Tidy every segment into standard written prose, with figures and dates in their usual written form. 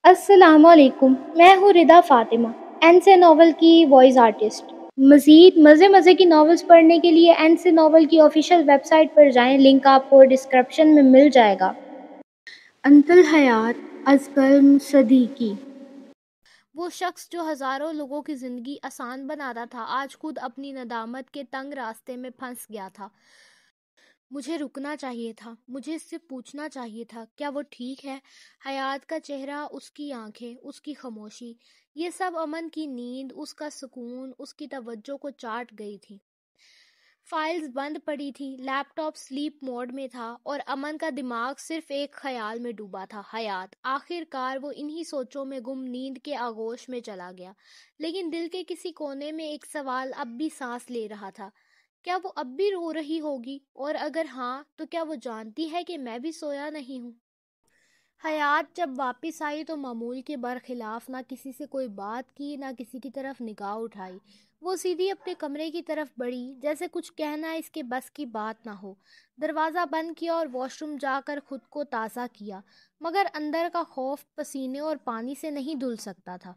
السلام علیکم، میں ہوں ردا فاطمہ، این سے ناول کی وائس آرٹسٹ۔ مزید مزے مزے کی ناولز پڑھنے کے لیے این سے ناول کی آفیشیل ویب سائٹ پر جائیں، لنک آپ کو ڈسکرپشن میں مل جائے گا۔ انت الحیات از قلم صدیقی۔ وہ شخص جو ہزاروں لوگوں کی زندگی آسان بناتا تھا، آج خود اپنی ندامت کے تنگ راستے میں پھنس گیا تھا۔ مجھے رکنا چاہیے تھا، مجھے اس سے پوچھنا چاہیے تھا کیا وہ ٹھیک ہے۔ حیات کا چہرہ، اس کی آنکھیں، اس کی خاموشی، یہ سب امن کی نیند، اس کا سکون، اس کی توجہ کو چاٹ گئی تھی۔ فائلز بند پڑی تھی، لیپ ٹاپ سلیپ موڈ میں تھا اور امن کا دماغ صرف ایک خیال میں ڈوبا تھا، حیات۔ آخر کار وہ انہی سوچوں میں گم نیند کے آغوش میں چلا گیا، لیکن دل کے کسی کونے میں ایک سوال اب بھی سانس لے رہا تھا۔ کیا وہ اب بھی رو رہی ہوگی؟ اور اگر ہاں تو کیا وہ جانتی ہے کہ میں بھی سویا نہیں ہوں؟ حیات جب واپس آئی تو معمول کے برخلاف نہ کسی سے کوئی بات کی، نہ کسی کی طرف نگاہ اٹھائی۔ وہ سیدھی اپنے کمرے کی طرف بڑھی، جیسے کچھ کہنا اس کے بس کی بات نہ ہو۔ دروازہ بند کیا اور واش روم جا کر خود کو تازہ کیا، مگر اندر کا خوف پسینے اور پانی سے نہیں دھل سکتا تھا۔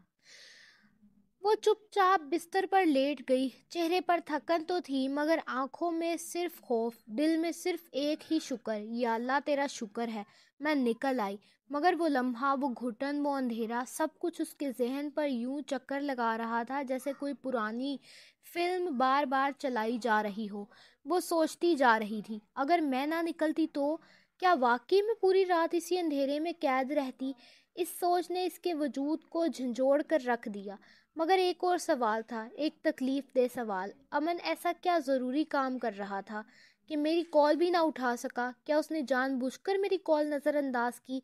وہ چپ چاپ بستر پر لیٹ گئی، چہرے پر تھکن تو تھی مگر آنکھوں میں صرف خوف، دل میں صرف ایک ہی شکر، یا اللہ تیرا شکر ہے میں نکل آئی۔ مگر وہ لمحہ، وہ گھٹن، وہ اندھیرا، سب کچھ اس کے ذہن پر یوں چکر لگا رہا تھا جیسے کوئی پرانی فلم بار بار چلائی جا رہی ہو۔ وہ سوچتی جا رہی تھی، اگر میں نہ نکلتی تو کیا واقعی میں پوری رات اسی اندھیرے میں قید رہتی؟ اس سوچ نے اس کے وجود کو جھنجھوڑ کر رکھ دیا۔ مگر ایک اور سوال تھا، ایک تکلیف دہ سوال۔ امن ایسا کیا ضروری کام کر رہا تھا کہ میری کال بھی نہ اٹھا سکا؟ کیا اس نے جان بوجھ کر میری کال نظر انداز کی؟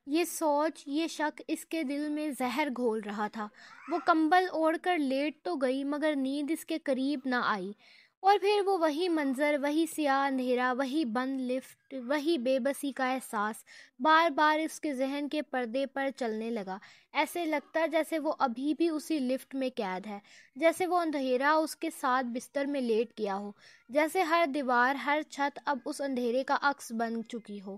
یہ سوچ، یہ شک اس کے دل میں زہر گھول رہا تھا۔ وہ کمبل اوڑھ کر لیٹ تو گئی مگر نیند اس کے قریب نہ آئی۔ اور پھر وہ وہی منظر، وہی سیاہ اندھیرا، وہی بند لفٹ، وہی بے بسی کا احساس بار بار اس کے ذہن کے پردے پر چلنے لگا۔ ایسے لگتا جیسے وہ ابھی بھی اسی لفٹ میں قید ہے، جیسے وہ اندھیرا اس کے ساتھ بستر میں لیٹ گیا ہو، جیسے ہر دیوار، ہر چھت اب اس اندھیرے کا عکس بن چکی ہو۔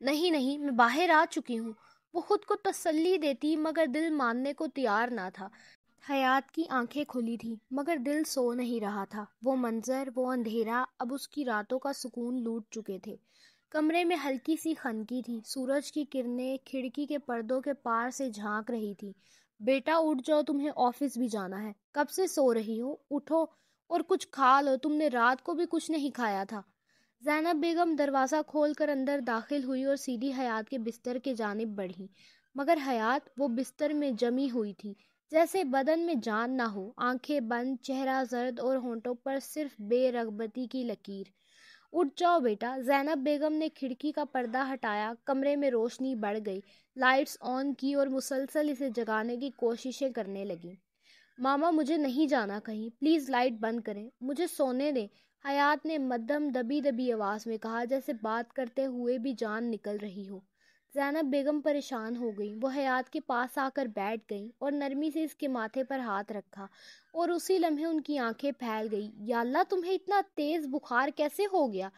نہیں نہیں، میں باہر آ چکی ہوں، وہ خود کو تسلی دیتی مگر دل ماننے کو تیار نہ تھا۔ حیات کی آنکھیں کھلی تھی مگر دل سو نہیں رہا تھا۔ وہ منظر، وہ اندھیرا اب اس کی راتوں کا سکون لوٹ چکے تھے۔ کمرے میں ہلکی سی خنکی تھی، سورج کی کرنیں کھڑکی کے پردوں کے پار سے جھانک رہی تھی۔ بیٹا اٹھ جاؤ، تمہیں آفس بھی جانا ہے، کب سے سو رہی ہو؟ اٹھو اور کچھ کھا لو، تم نے رات کو بھی کچھ نہیں کھایا تھا۔ زینب بیگم دروازہ کھول کر اندر داخل ہوئی اور سیدھی حیات کے بستر کے جانب بڑھی، مگر حیات وہ بستر میں جمی ہوئی تھی، جیسے بدن میں جان نہ ہو، آنکھیں بند، چہرہ زرد اور ہونٹوں پر صرف بے رغبتی کی لکیر۔ اٹھ جاؤ بیٹا، زینب بیگم نے کھڑکی کا پردہ ہٹایا۔ کمرے میں روشنی بڑھ گئی، لائٹس آن کی اور مسلسل اسے جگانے کی کوششیں کرنے لگیں۔ ماما مجھے نہیں جانا کہیں، پلیز لائٹ بند کریں، مجھے سونے دیں، حیات نے مدھم دبی دبی آواز میں کہا، جیسے بات کرتے ہوئے بھی جان نکل رہی ہو۔ زینب بیگم پریشان ہو گئی، وہ حیات کے پاس آ کر بیٹھ گئیں اور نرمی سے اس کے ماتھے پر ہاتھ رکھا، اور اسی لمحے ان کی آنکھیں پھیل گئی۔ یا اللہ، تمہیں اتنا تیز بخار کیسے ہو گیا؟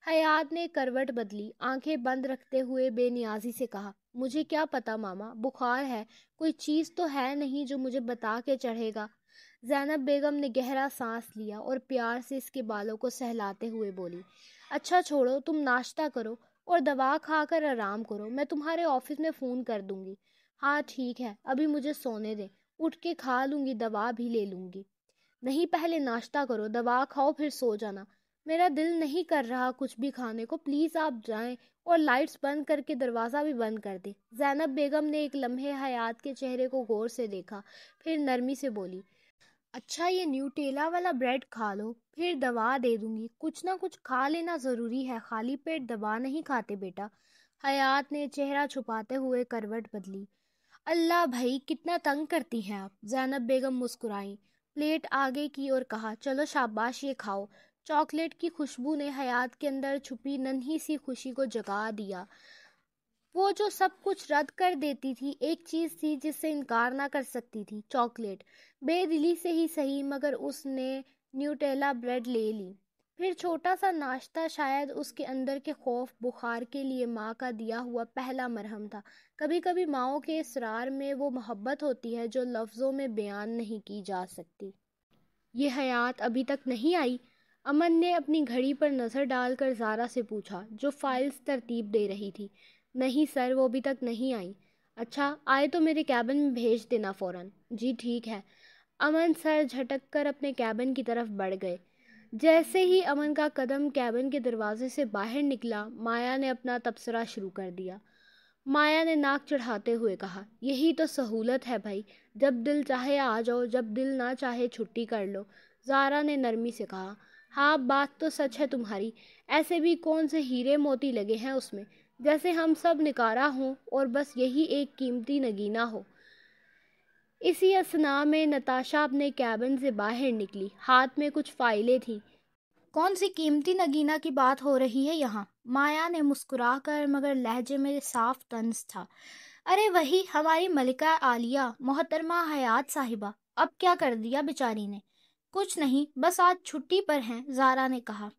حیات نے کروٹ بدلی، آنکھیں بند رکھتے ہوئے بے نیازی سے کہا، مجھے کیا پتا ماما، بخار ہے، کوئی چیز تو ہے نہیں جو مجھے بتا کے چڑھے گا۔ زینب بیگم نے گہرا سانس لیا اور پیار سے اس کے بالوں کو سہلاتے ہوئے بولی، اچھا چھوڑو، تم ناشتہ کرو اور دوا کھا کر آرام کرو، میں تمہارے آفس میں فون کر دوں گی۔ ہاں ٹھیک ہے، ابھی مجھے سونے دیں، اٹھ کے کھا لوں گی، دوا بھی لے لوں گی۔ نہیں، پہلے ناشتہ کرو، دوا کھاؤ پھر سو جانا۔ میرا دل نہیں کر رہا کچھ بھی کھانے کو، پلیز آپ جائیں اور لائٹس بند کر کے دروازہ بھی بند کر دیں۔ زینب بیگم نے ایک لمحے حیات کے چہرے کو غور سے دیکھا، پھر نرمی سے بولی، اچھا یہ نیوٹیلا والا بریڈ کھا لو، پھر دوا دے دوں گی، کچھ نہ کچھ کھا لینا ضروری ہے، خالی پیٹ دوا نہیں کھاتے بیٹا۔ حیات نے چہرہ چھپاتے ہوئے کروٹ بدلی۔ اللہ بھائی، کتنا تنگ کرتی ہیں آپ۔ زینب بیگم مسکرائیں، پلیٹ آگے کی اور کہا، چلو شاباش، یہ کھاؤ۔ چاکلیٹ کی خوشبو نے حیات کے اندر چھپی ننھی سی خوشی کو جگا دیا۔ وہ جو سب کچھ رد کر دیتی تھی، ایک چیز تھی جس سے انکار نہ کر سکتی تھی، چاکلیٹ۔ بے دلی سے ہی صحیح مگر اس نے نیوٹیلا بریڈ لے لی۔ پھر چھوٹا سا ناشتہ شاید اس کے اندر کے خوف بخار کے لیے ماں کا دیا ہوا پہلا مرہم تھا۔ کبھی کبھی ماؤں کے اسرار میں وہ محبت ہوتی ہے جو لفظوں میں بیان نہیں کی جا سکتی۔ یہ حیات ابھی تک نہیں آئی؟ امن نے اپنی گھڑی پر نظر ڈال کر زارا سے پوچھا جو فائلز ترتیب دے رہی تھی۔ نہیں سر، وہ ابھی تک نہیں آئی۔ اچھا، آئے تو میرے کیبن میں بھیج دینا فوراً۔ جی ٹھیک ہے۔ امن سر جھٹک کر اپنے کیبن کی طرف بڑھ گئے۔ جیسے ہی امن کا قدم کیبن کے دروازے سے باہر نکلا، مایا نے اپنا تبصرہ شروع کر دیا۔ مایا نے ناک چڑھاتے ہوئے کہا، یہی تو سہولت ہے بھائی، جب دل چاہے آ جاؤ، جب دل نہ چاہے چھٹی کر لو۔ زارا نے نرمی سے کہا، ہاں بات تو سچ ہے تمہاری، ایسے بھی کون سے ہیرے موتی لگے ہیں اس میں، جیسے ہم سب نکارا ہوں اور بس یہی ایک قیمتی نگینہ ہو۔ اسی اثناء میں نتاشا اپنے کیبن سے باہر نکلی، ہاتھ میں کچھ فائلیں تھیں۔ کون سی قیمتی نگینہ کی بات ہو رہی ہے یہاں؟ مایا نے مسکرا کر مگر لہجے میں صاف طنز تھا۔ ارے وہی ہماری ملکہ عالیہ محترمہ حیات صاحبہ، اب کیا کر دیا بیچاری نے؟ کچھ نہیں، بس آج چھٹی پر ہیں، زارا نے کہا۔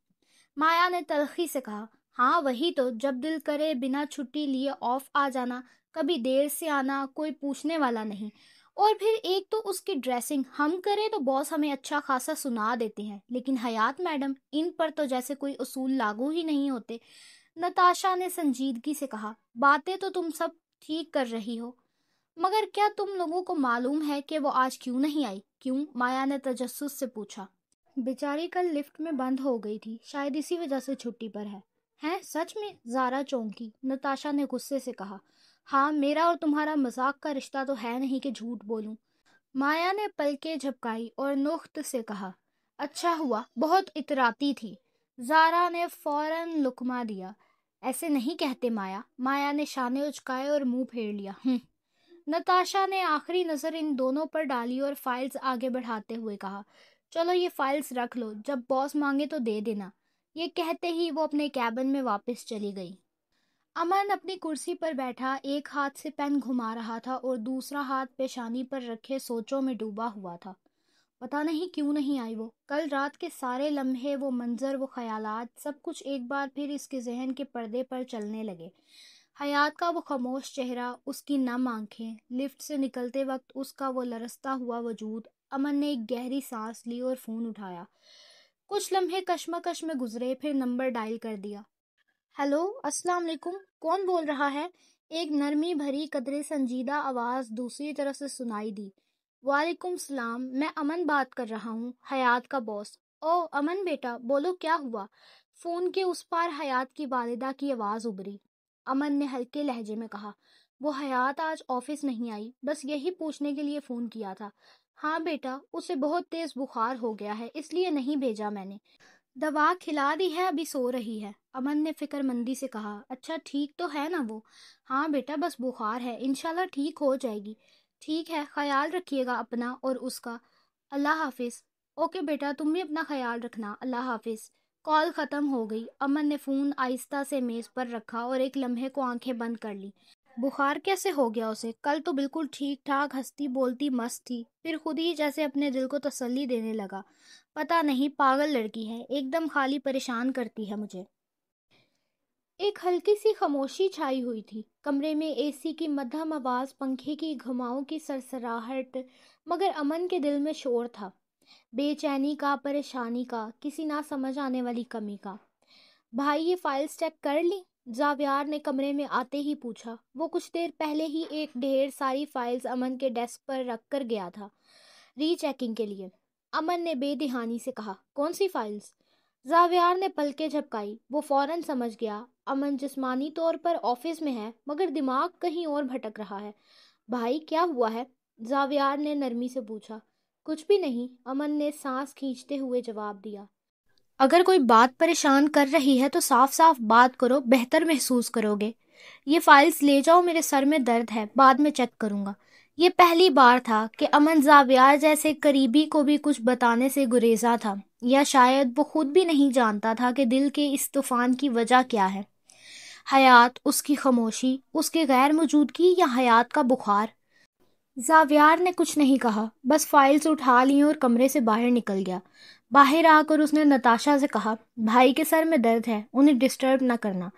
مایا نے تلخی سے کہا، ہاں وہی تو، جب دل کرے بنا چھٹی لیے آف آ جانا، کبھی دیر سے آنا، کوئی پوچھنے والا نہیں۔ اور پھر ایک تو اس کی ڈریسنگ، ہم کرے تو باس ہمیں اچھا خاصا سنا دیتے ہیں، لیکن حیات میڈم، ان پر تو جیسے کوئی اصول لاگو ہی نہیں ہوتے۔ نتاشا نے سنجیدگی سے کہا، باتیں تو تم سب ٹھیک کر رہی ہو، مگر کیا تم لوگوں کو معلوم ہے کہ وہ آج کیوں نہیں آئی؟ کیوں؟ مایا نے تجسس سے پوچھا۔ بیچاری کل لفٹ میں بند ہو گئی تھی، شاید اسی وجہ سے چھٹی پر ہے۔ ہیں سچ میں؟ زارا چونکی۔ نتاشا نے غصے سے کہا، ہاں میرا اور تمہارا مذاق کا رشتہ تو ہے نہیں کہ جھوٹ بولوں۔ مایا نے پلکیں جھپکائی اور نخت سے کہا، اچھا ہوا، بہت اتراتی تھی۔ زارا نے فوراً لقمہ دیا۔ ایسے نہیں کہتے مایا۔ مایا نے شانے اچکائے اور منہ پھیر لیا۔ نتاشا نے آخری نظر ان دونوں پر ڈالی اور فائلز آگے بڑھاتے ہوئے کہا، چلو یہ فائلز رکھ لو، جب باس مانگے تو دے دینا۔ یہ کہتے ہی وہ اپنے کیبن میں واپس چلی گئی۔ امن اپنی کرسی پر بیٹھا ایک ہاتھ سے پین گھما رہا تھا اور دوسرا ہاتھ پیشانی پر رکھے سوچوں میں ڈوبا ہوا تھا۔ پتہ نہیں کیوں نہیں آئی وہ۔ کل رات کے سارے لمحے، وہ منظر، وہ خیالات، سب کچھ ایک بار پھر اس کے ذہن کے پردے پر چلنے لگے۔ حیات کا وہ خاموش چہرہ، اس کی نم آنکھیں، لفٹ سے نکلتے وقت اس کا وہ لرزتا ہوا وجود۔ امن نے ایک گہری سانس لی اور فون اٹھایا۔ کچھ لمحے کشمکش میں گزرے، پھر نمبر ڈائل کر دیا۔ ہیلو، السلام علیکم، کون بول رہا ہے؟ ایک نرمی بھری قدرے سنجیدہ آواز دوسری طرف سے سنائی دی۔ وعلیکم السلام، میں امن بات کر رہا ہوں، حیات کا باس۔ او امن بیٹا، بولو کیا ہوا؟ فون کے اس پار حیات کی والدہ کی آواز ابھری۔ امن نے ہلکے لہجے میں کہا، وہ حیات آج آفس نہیں آئی، بس یہی پوچھنے کے لیے فون کیا تھا۔ ہاں بیٹا، اسے بہت تیز بخار ہو گیا ہے، اس لیے نہیں بھیجا میں نے۔ دوا کھلا دی ہے، ابھی سو رہی ہے۔ امن نے فکر مندی سے کہا، اچھا ٹھیک تو ہے نا وہ؟ ہاں بیٹا، بس بخار ہے، انشاءاللہ ٹھیک ہو جائے گی۔ ٹھیک ہے، خیال رکھیے گا اپنا اور اس کا۔ اللہ حافظ۔ اوکے بیٹا، تم بھی اپنا خیال رکھنا، اللہ حافظ۔ کال ختم ہو گئی۔ امن نے فون آہستہ سے میز پر رکھا اور ایک لمحے کو آنکھیں بند کر لی۔ بخار کیسے ہو گیا اسے؟ کل تو بالکل ٹھیک ٹھاک، ہنستی بولتی مست تھی، پھر خود ہی جیسے اپنے دل کو تسلی دینے لگا۔ پتہ نہیں، پاگل لڑکی ہے، ایک دم خالی پریشان کرتی ہے مجھے۔ ایک ہلکی سی خاموشی چھائی ہوئی تھی کمرے میں، اے سی کی مدھم آواز، پنکھے کی گھماؤں کی سرسراہٹ، مگر امن کے دل میں شور تھا، بے چینی کا، پریشانی کا، کسی نہ سمجھ آنے والی کمی کا۔ بھائی یہ فائلز چیک کر لی؟ زاویار نے کمرے میں آتے ہی پوچھا۔ وہ کچھ دیر پہلے ہی ایک ڈھیر ساری فائلز امن کے ڈیسک پر رکھ کر گیا تھا، ری چیکنگ کے لیے۔ امن نے بے دہانی سے کہا، کون سی فائلز؟ زاویار نے پلکیں جھپکائی۔ وہ فوراً سمجھ گیا، امن جسمانی طور پر آفس میں ہے مگر دماغ کہیں اور بھٹک رہا ہے۔ بھائی کیا ہوا ہے؟ زاویار نے نرمی سے پوچھا۔ کچھ بھی نہیں، امن نے سانس کھینچتے ہوئے جواب دیا۔ اگر کوئی بات پریشان کر رہی ہے تو صاف صاف بات کرو، بہتر محسوس کرو گے۔ یہ فائلز لے جاؤ، میرے سر میں درد ہے، بعد میں چیک کروں گا۔ یہ پہلی بار تھا کہ امن زاویار جیسے قریبی کو بھی کچھ بتانے سے گریزا تھا، یا شاید وہ خود بھی نہیں جانتا تھا کہ دل کے اس طوفان کی وجہ کیا ہے۔ حیات، اس کی خاموشی، اس کے غیر موجودگی، یا حیات کا بخار؟ زاویار نے کچھ نہیں کہا، بس فائلز اٹھا لیں اور کمرے سے باہر نکل گیا۔ باہر آ کر اس نے نتاشا سے کہا، بھائی کے سر میں درد ہے، انہیں ڈسٹرب نہ کرنا۔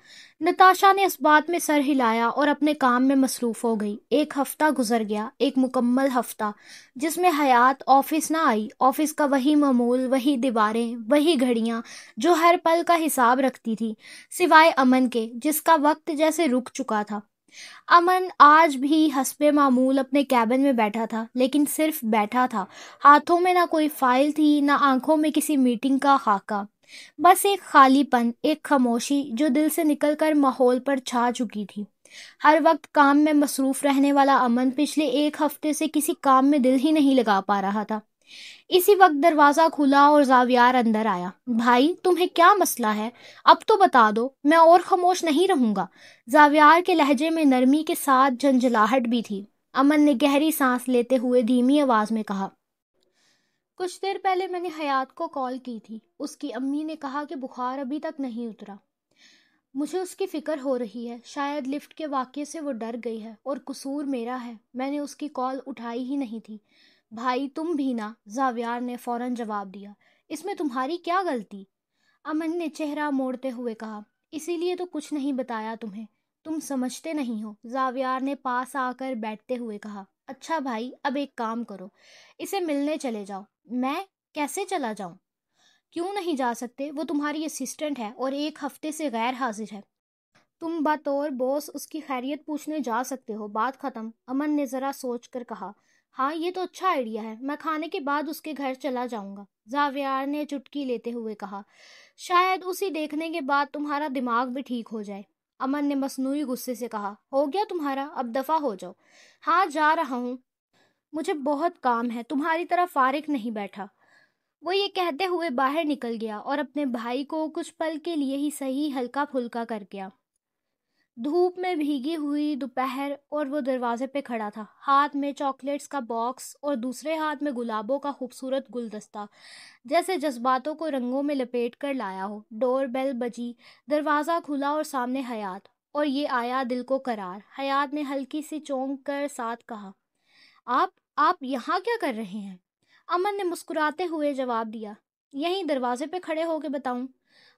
نتاشا نے اس بات میں سر ہلایا اور اپنے کام میں مصروف ہو گئی۔ ایک ہفتہ گزر گیا، ایک مکمل ہفتہ جس میں حیات آفس نہ آئی۔ آفس کا وہی معمول، وہی دیواریں، وہی گھڑیاں جو ہر پل کا حساب رکھتی تھی، سوائے امن کے جس کا وقت جیسے رک چکا تھا۔ امن آج بھی حسب معمول اپنے کیبن میں بیٹھا تھا، لیکن صرف بیٹھا تھا۔ ہاتھوں میں نہ کوئی فائل تھی، نہ آنکھوں میں کسی میٹنگ کا خاکہ، بس ایک خالی پن، ایک خاموشی جو دل سے نکل کر ماحول پر چھا چکی تھی۔ ہر وقت کام میں مصروف رہنے والا امن پچھلے ایک ہفتے سے کسی کام میں دل ہی نہیں لگا پا رہا تھا۔ اسی وقت دروازہ کھلا اور زاویار اندر آیا۔ بھائی تمہیں کیا مسئلہ ہے؟ اب تو بتا دو، میں اور خاموش نہیں رہوں گا۔ زاویار کے لہجے میں نرمی کے ساتھ جھنجھلاہٹ بھی تھی۔ امن نے گہری سانس لیتے ہوئے دھیمی آواز میں کہا، کچھ دیر پہلے میں نے حیات کو کال کی تھی۔ اس کی امی نے کہا کہ بخار ابھی تک نہیں اترا۔ مجھے اس کی فکر ہو رہی ہے، شاید لفٹ کے واقعے سے وہ ڈر گئی ہے اور قصور میرا ہے، میں نے اس کی کال اٹھائی ہی نہیں تھی۔ بھائی تم بھی نہ، زاویار نے فوراً جواب دیا، اس میں تمہاری کیا غلطی؟ امن نے چہرہ موڑتے ہوئے کہا، اسی لیے تو کچھ نہیں بتایا تمہیں، تم سمجھتے نہیں ہو۔ زاویار نے پاس آ کر بیٹھتے ہوئے کہا، اچھا بھائی اب ایک کام کرو، اسے ملنے چلے جاؤ۔ میں کیسے چلا جاؤں؟ کیوں نہیں جا سکتے؟ وہ تمہاری اسسٹنٹ ہے اور ایک ہفتے سے غیر حاضر ہے۔ تم بطور بوس اس کی خیریت پوچھنے جا سکتے ہو، بات ختم۔ امن نے ذرا سوچ کر کہا، ہاں یہ تو اچھا آئیڈیا ہے، میں کھانے کے بعد اس کے گھر چلا جاؤں گا۔ زاویار نے چٹکی لیتے ہوئے کہا، شاید اسی دیکھنے کے بعد تمہارا دماغ بھی ٹھیک ہو جائے۔ امن نے مصنوعی غصے سے کہا، ہو گیا تمہارا، اب دفع ہو جاؤ۔ ہاں جا رہا ہوں، مجھے بہت کام ہے، تمہاری طرح فارغ نہیں بیٹھا۔ وہ یہ کہتے ہوئے باہر نکل گیا اور اپنے بھائی کو کچھ پل کے لیے ہی صحیح ہلکا پھلکا کر گیا۔ دھوپ میں بھیگی ہوئی دوپہر اور وہ دروازے پہ کھڑا تھا، ہاتھ میں چاکلیٹس کا باکس اور دوسرے ہاتھ میں گلابوں کا خوبصورت گلدستہ، جیسے جذباتوں کو رنگوں میں لپیٹ کر لایا ہو۔ ڈور بیل بجی، دروازہ کھلا اور سامنے حیات، اور یہ آیا دل کو قرار۔ حیات نے ہلکی سی چونک کر ساتھ کہا، آپ یہاں کیا کر رہے ہیں؟ امن نے مسکراتے ہوئے جواب دیا، یہیں دروازے پہ کھڑے ہو کے بتاؤں؟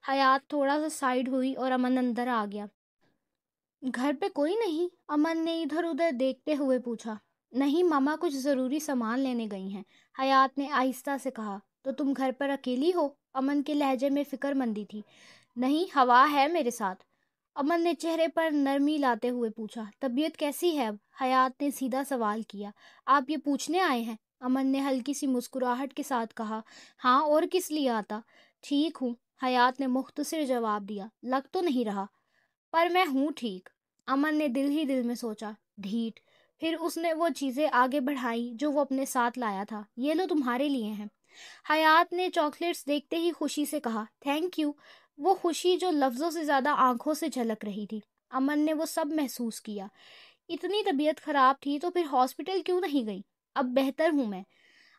حیات تھوڑا سا سائڈ ہوئی اور امن اندر آ گیا۔ گھر پہ کوئی نہیں؟ امن نے ادھر ادھر دیکھتے ہوئے پوچھا۔ نہیں ماما کچھ ضروری سامان لینے گئی ہیں، حیات نے آہستہ سے کہا۔ تو تم گھر پر اکیلی ہو؟ امن کے لہجے میں فکر مندی تھی۔ نہیں، ہوا ہے میرے ساتھ۔ امن نے چہرے پر نرمی لاتے ہوئے پوچھا، طبیعت کیسی ہے اب؟ حیات نے سیدھا سوال کیا۔ آپ یہ پوچھنے آئے ہیں؟ امن نے ہلکی سی مسکراہٹ کے ساتھ کہا، ہاں اور کس لیے آتا؟ ٹھیک ہوں، حیات نے مختصر جواب دیا، لگ تو نہیں رہا، پر میں ہوں ٹھیک۔ امن نے دل ہی دل میں سوچا، ڈھیٹ۔ پھر اس نے وہ چیزیں آگے بڑھائیں جو وہ اپنے ساتھ لایا تھا، یہ لو تمہارے لیے ہیں۔ حیات نے چاکلیٹس دیکھتے ہی خوشی سے کہا، تھینک یو، وہ خوشی جو لفظوں سے زیادہ آنکھوں سے جھلک رہی تھی۔ امن نے وہ سب محسوس کیا۔ اتنی طبیعت خراب تھی تو پھر ہاسپٹل کیوں نہیں گئی؟ اب بہتر ہوں میں،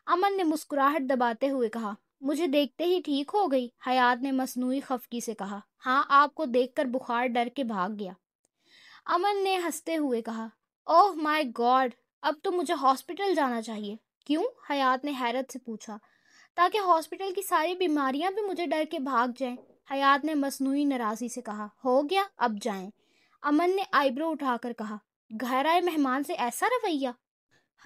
امن نے مسکراہٹ دباتے ہوئے کہا۔ مجھے دیکھتے ہی ٹھیک ہو گئی؟ حیات نے مصنوعی خفگی سے کہا۔ ہاں، آپ کو دیکھ کر بخار ڈر کے بھاگ گیا۔ امن نے ہنستے ہوئے کہا، اوہ مائی گاڈ، اب تو مجھے ہاسپٹل جانا چاہیے۔ کیوں؟ حیات نے حیرت سے پوچھا۔ تاکہ ہاسپٹل کی ساری بیماریاں بھی مجھے ڈر کے بھاگ جائیں، حیات نے مصنوعی ناراضی سے کہا۔ ہو گیا، اب جائیں۔ امن نے آئی برو اٹھا کر کہا، گھر آئے مہمان سے ایسا رویہ؟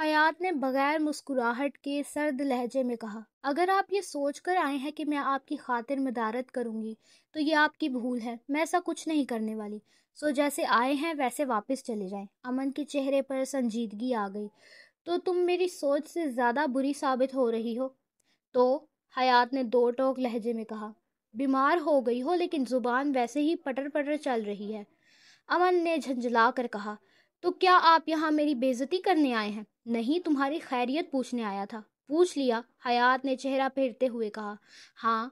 حیات نے بغیر مسکراہٹ کے سرد لہجے میں کہا، اگر آپ یہ سوچ کر آئے ہیں کہ میں آپ کی خاطر مدارت کروں گی تو یہ آپ کی بھول ہے، میں ایسا کچھ نہیں کرنے والی، سو جیسے آئے ہیں ویسے واپس چلے جائیں۔ امن کے چہرے پر سنجیدگی آ گئی۔ تو تم میری سوچ سے زیادہ بری ثابت ہو رہی ہو؟ تو حیات نے دو ٹوک لہجے میں کہا، بیمار ہو گئی ہو لیکن زبان ویسے ہی پٹر پٹر چل رہی ہے۔ امن نے جھنجھلا کر کہا، تو کیا آپ یہاں میری بے عزتی کرنے آئے ہیں؟ نہیں، تمہاری خیریت پوچھنے آیا تھا۔ پوچھ لیا، حیات نے چہرہ پھیرتے ہوئے کہا۔ ہاں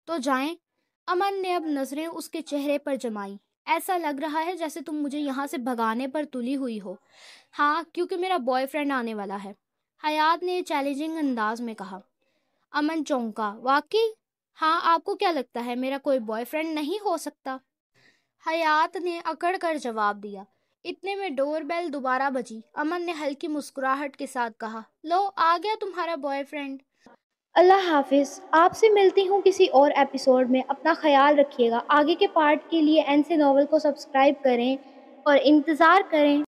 تو جائیں۔ امن نے اب نظریں اس کے چہرے پر جمائیں۔ ایسا لگ رہا ہے جیسے تم مجھے یہاں سے بھگانے پر تلی ہوئی ہو۔ ہاں، کیونکہ میرا بوائے فرینڈ آنے والا ہے، حیات نے چیلنجنگ انداز میں کہا۔ امن چونکا، واقعی؟ ہاں، آپ کو کیا لگتا ہے میرا کوئی بوائے فرینڈ نہیں ہو سکتا؟ حیات نے اکڑ کر جواب دیا۔ اتنے میں ڈور بیل دوبارہ بجی۔ امن نے ہلکی مسکراہٹ کے ساتھ کہا، لو آ گیا تمہارا بوائے فرینڈ۔ اللہ حافظ، آپ سے ملتی ہوں کسی اور ایپیسوڈ میں، اپنا خیال رکھیے گا۔ آگے کے پارٹ کے لیے این سے ناول کو سبسکرائب کریں اور انتظار کریں۔